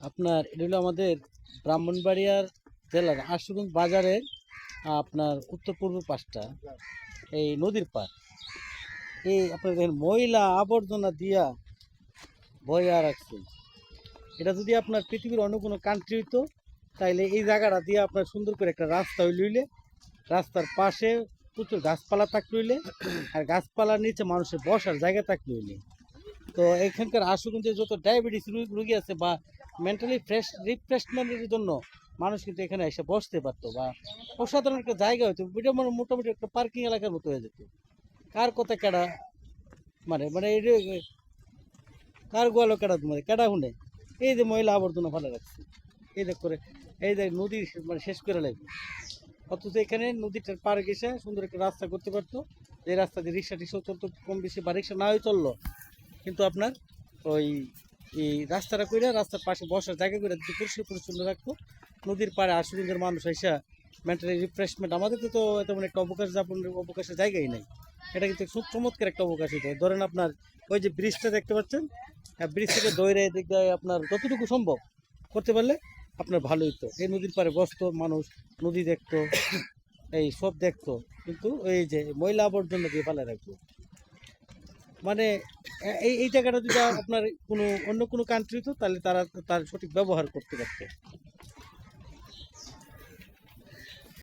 আপনার এটা হলো আমাদের ব্রাহ্মণবাড়িয়ার জেলার আশুগঞ্জ বাজারের আপনার উত্তর পূর্ব পাশটা এই নদীর পাড়। এই আপনার দেখেন ময়লা আবর্জনা দিয়া বয়া রাখছে। এটা যদি আপনার পৃথিবীর অন্য কোনো কান্ট্রি হইতো তাইলে এই জায়গাটা দিয়ে আপনার সুন্দর করে একটা রাস্তা হইলে রাস্তার পাশে প্রচুর গাছপালা থাকলে আর গাছপালার নিচে মানুষের বসার জায়গা থাকলে তো এখানকার আশুগঞ্জে যত ডায়াবেটিস রুগী আছে বা মেন্টালি রিফ্রেশমেন্টের জন্য মানুষ কিন্তু এখানে এসে বসতে পারতো বা অসাধারণ একটা জায়গা হতো। এটা মানে মোটামুটি একটা পার্কিং এলাকার মতো হয়ে যেত। কার কথা কেডা মানে মানে এই যে কার গোয়ালো কেডা মানে কেডা শুনে এই যে ময়লা আবর্জনা ফেলে রাখছে এই দেখ করে এই যে নদী মানে শেষ করে লাগবে। অথচ এখানে নদীটার পাড়ে গেছে সুন্দর একটা রাস্তা করতে পারতো, যে রাস্তা দিয়ে রিক্সা টিক্সা চলতো কম বেশি বা রিক্সা না হয় চললো, কিন্তু আপনার ওই এই রাস্তাটা কইরা রাস্তার পাশে বসার জায়গা করে যদি পরিষ্কার পরিচ্ছন্ন রাখতো নদীর পাড়ে আশুগঞ্জের মানুষ এসে মেন্টালি রিফ্রেশমেন্ট। আমাদের তো তেমন একটা অবকাশ যাপনের অবকাশের জায়গাই নাই। এটা কিন্তু খুব চমৎকার একটা অবকাশ হতো। ধরেন আপনার ওই যে ব্রিজটা দেখতে পাচ্ছেন, ব্রিজ থেকে দৌড়ে দিক দিয়ে আপনার যতটুকু সম্ভব করতে পারলে আপনার ভালো হতো। এই নদীর পাড়ে বসতো মানুষ, নদী দেখতো, এই সব দেখতো, কিন্তু এই যে ময়লা আবর্জনা দিয়ে ফেলে রাখতো। মানে এই জায়গাটা যদি আপনার কোনো অন্য কোনো কান্ট্রি তো তাহলে তারা তার সঠিক ব্যবহার করতে পারতো।